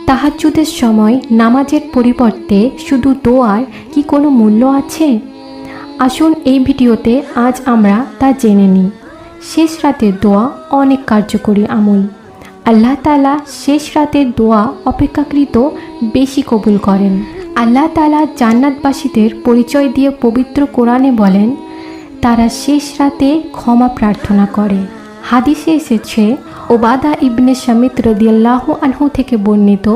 তাহাজ্জুদের সময় নামাজের পরিবর্তে শুধু দোয়ার কি কোনো মূল্য আছে? আসুন এই ভিডিওতে আজ আমরা তা জেনে নিই। শেষ রাতের দোয়া অনেক কার্যকরী আমল। আল্লাহ তাআলা শেষ রাতের দোয়া অপেক্ষাকৃত বেশি কবুল করেন। আল্লাহ তাআলা জান্নাতবাসীদের পরিচয় দিয়ে পবিত্র কোরআনে বলেন, তারা শেষ রাতে ক্ষমা প্রার্থনা করে। হাদিসে এসেছে, ওবাদা ইবনে সামিত রাদিয়াল্লাহু আনহু থেকে বর্ণিত,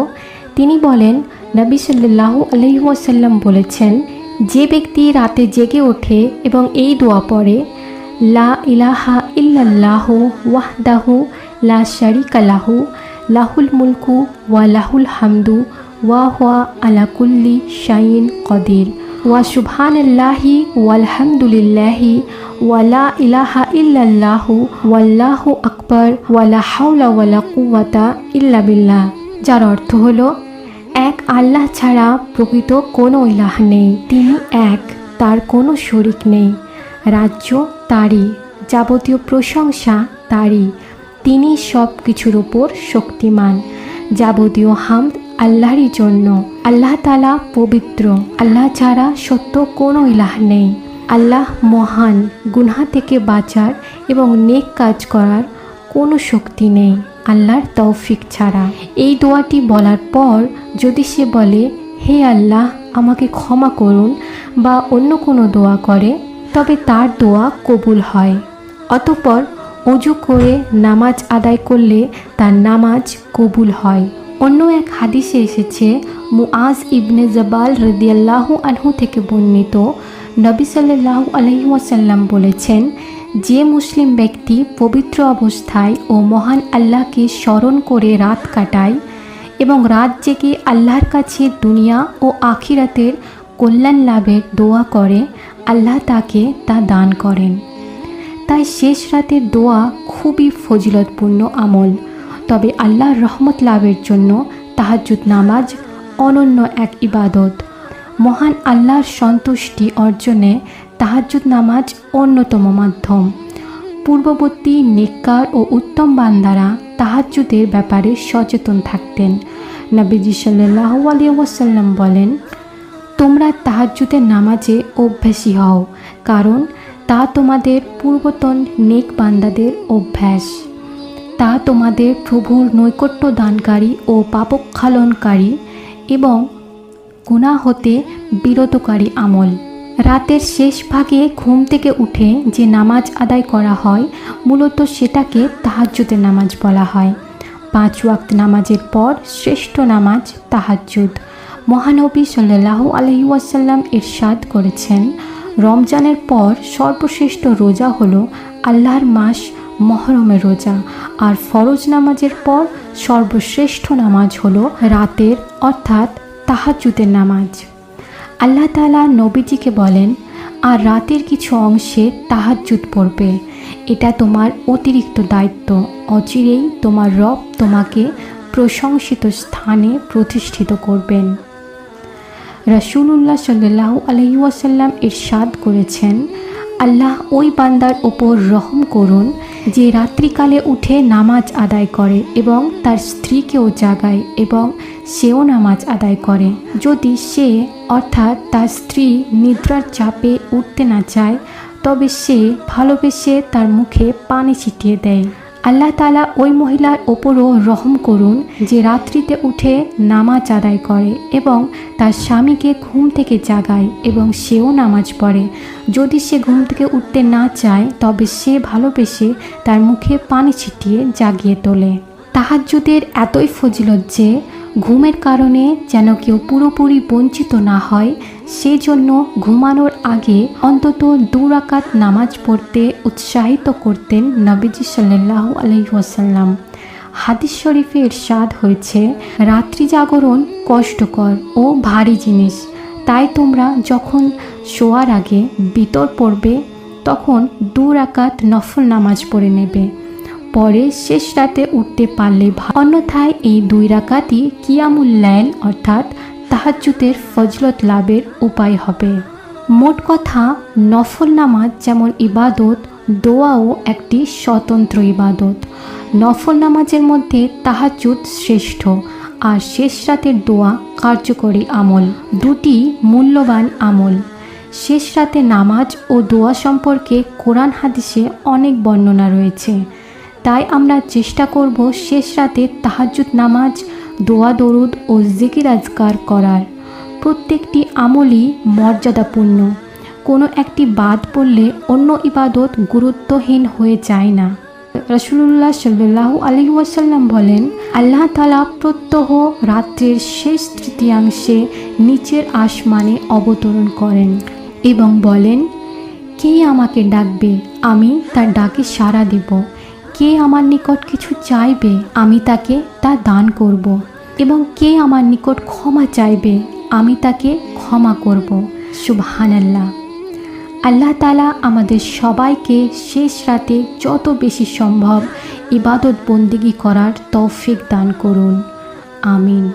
তিনি বলেন, নবী সাল্লাল্লাহু আলাইহি ওয়াসাল্লাম বলেছেন, যে ব্যক্তি রাতে জেগে ওঠে এবং এই দোয়া পড়ে, লা ইলাহা ইল্লাল্লাহু ওয়াহদাহু লা শারিকা লাহু লাহুল মুলকু ওয়া লাহুল হামদু ওয়া হুয়া আলা কুল্লি শাইইন কদির ওয়া সুবহানাল্লাহি ওয়ালহামদুলিল্লাহি ওয়া লা ইলাহা ইল্লাল্লাহু ওয়াল্লাহু আকবার ওয়া লা হাওলা ওয়া লা কুওয়াতা ইল্লা বিল্লাহ, যার অর্থ হলো, এক আল্লাহ ছাড়া প্রকৃত কোনো ইলাহ নেই, তিনি এক, তার কোনো শরিক নেই, রাজ্য তারই, যাবতীয় প্রশংসা তারই, তিনি সব কিছুর উপর শক্তিমান, যাবতীয় হামদ আল্লাহরই জন্য, আল্লাহ তাআলা পবিত্র, আল্লাহ ছাড়া সত্য কোনো ইলাহ নেই, আল্লাহ মহান, গুনাহ থেকে বাঁচার এবং নেক কাজ করার কোনো শক্তি নেই আল্লাহর তৌফিক ছাড়া। এই দোয়াটি বলার পর যদি সে বলে, হে আল্লাহ আমাকে ক্ষমা করুন, বা অন্য কোনো দোয়া করে, তবে তার দোয়া কবুল হয়। অতঃপর ওযু করে নামাজ আদায় করলে তার নামাজ কবুল হয়। অন্য এক হাদিসে এসেছে, মুআজ ইবনে জাবাল রাদিয়াল্লাহু আনহু থেকে বর্ণিত, নবী সাল্লাল্লাহু আলাইহি ওয়াসাল্লাম বলেছেন, যে মুসলিম ব্যক্তি পবিত্র অবস্থায় ও মহান আল্লাহকে স্মরণ করে রাত কাটায় এবং রাত জেগে আল্লাহর কাছে দুনিয়া ও আখিরাতের কল্যাণ লাভের দোয়া করে, আল্লাহ তাকে তা দান করেন। তাই শেষ রাতের দোয়া খুবই ফজিলতপূর্ণ আমল। তবে আল্লাহর রহমত লাভের জন্য তাহাজ্জুদ নামাজ অনন্য এক ইবাদত। মহান আল্লাহর সন্তুষ্টি অর্জনে তাহাজ্জুদ নামাজ অন্যতম মাধ্যম। পূর্ববর্তী নেককার ও উত্তম বান্দারা তাহাজ্জুদের ব্যাপারে সচেতন থাকতেন। নবীজি সাল্লাল্লাহু আলাইহি ওয়াসাল্লাম বলেন, তোমরা তাহাজ্জুদের নামাজে অভ্যাসী হও, কারণ তা তোমাদের পূর্বতন নেক বান্দাদের অভ্যাস। তা তোমাদের প্রভুর নৈকট্য দানকারী ও পাপক্ষালনকারী এবং গুনাহ হতে বিরতকারী আমল। রাতের শেষ ভাগে ঘুম থেকে উঠে যে নামাজ আদায় করা হয়, মূলত সেটাকে তাহাজ্জুদের নামাজ বলা হয়। 5 ওয়াক্ত নামাজের পর শ্রেষ্ঠ নামাজ তাহাজ্জুদ। মহানবী সাল্লাল্লাহু আলাইহি ওয়াসাল্লাম ইরশাদ করেছেন, রমজানের পর সর্বশ্রেষ্ঠ রোজা হলো আল্লাহর মাস মহরমের রোজা, আর ফরজ নামাজের পর সর্বশ্রেষ্ঠ নামাজ হলো রাতের অর্থাৎ তাহাজ্জুদের নামাজ। আল্লাহ তাআলা নবীজিকে বলেন, আর রাতের কিছু অংশে তাহাজ্জুদ পড়বে, এটা তোমার অতিরিক্ত দায়িত্ব, অচিরেই তোমার রব তোমাকে প্রশংসিত স্থানে প্রতিষ্ঠিত করবেন। রাসূলুল্লাহ সাল্লাল্লাহু আলাইহি ওয়াসাল্লাম ইরশাদ করেছেন, আল্লাহ ওই বান্দার ওপর রহম করুন যে রাত্রিকালে উঠে নামাজ আদায় করে এবং তার স্ত্রীকেও জাগায় এবং সেও নামাজ আদায় করে। যদি সে অর্থাৎ তার স্ত্রী নিদ্রার চাপে উঠতে না চায়, তবে সে ভালোবেসে তার মুখে পানি ছিটিয়ে দেয়। আল্লাহ তাআলা ওই মহিলার ওপরও রহম করুন যে রাত্রিতে উঠে নামাজ আদায় করে এবং তার স্বামীকে ঘুম থেকে জাগায় এবং সেও নামাজ পড়ে। যদি সে ঘুম থেকে উঠতে না চায়, তবে সে ভালোবেসে তার মুখে পানি ছিটিয়ে জাগিয়ে তোলে। তাহাজ্জুদের এতই ফজিলত যে ঘুমের কারণে যেন কেউ পুরোপুরি বঞ্চিত না হয়, সেজন্য ঘুমানোর আগে অন্তত 2 রাকাত নামাজ পড়তে উৎসাহিত করতেন নবীজি সাল্লাল্লাহু আলাইহি ওয়াসাল্লাম। হাদিস শরীফে ইরশাদ হয়েছে, রাত্রি জাগরণ কষ্টকর ও ভারী জিনিস, তাই তোমরা যখন শোয়ার আগে বিতর পড়বে, তখন 2 রাকাত নফল নামাজ পড়ে নেবে, পরে শেষ রাতে উঠতে পারলে অন্যথায় এই 2 রাকাতই কিয়ামুল লাইল অর্থাৎ তাহাজ্জুদের ফজলত লাভের উপায় হবে। মোট কথা, নফল নামাজ যেমন ইবাদত, দোয়াও একটি স্বতন্ত্র ইবাদত। নফল নামাজের মধ্যে তাহাজ্জুদ শ্রেষ্ঠ, আর শেষ রাতের দোয়া কার্যকরী আমল, দুটি মূল্যবান আমল। শেষ রাতে নামাজ ও দোয়া সম্পর্কে কোরআন হাদিসে অনেক বর্ণনা রয়েছে, তাই আমরা চেষ্টা করব শেষ রাতে তাহাজ্জুদ নামাজ, দোয়া দরুদ ও জিকির আজকার করার। প্রত্যেকটি আমলই মর্যাদাপূর্ণ, কোনো একটি বাদ পড়লে অন্য ইবাদত গুরুত্বহীন হয়ে যায় না। রাসূলুল্লাহ সাল্লাল্লাহু আলাইহি ওয়াসাল্লাম বলেন, আল্লাহ তাআলা প্রত্যহ রাত্রের শেষ তৃতীয়াংশে নিচের আসমানে অবতরণ করেন এবং বলেন, কে আমাকে ডাকবে, আমি তার ডাকে সাড়া দেব। কে আমার নিকট কিছু চাইবে, আমি তাকে তা দান করব। এবং কে আমার নিকট ক্ষমা চাইবে, আমি তাকে ক্ষমা করব। সুবহানাল্লাহ। আল্লাহ তাআলা আমাদের সবাইকে শেষ রাতে যত বেশি সম্ভব ইবাদত বন্দেগী করার তৌফিক দান করুন। আমিন।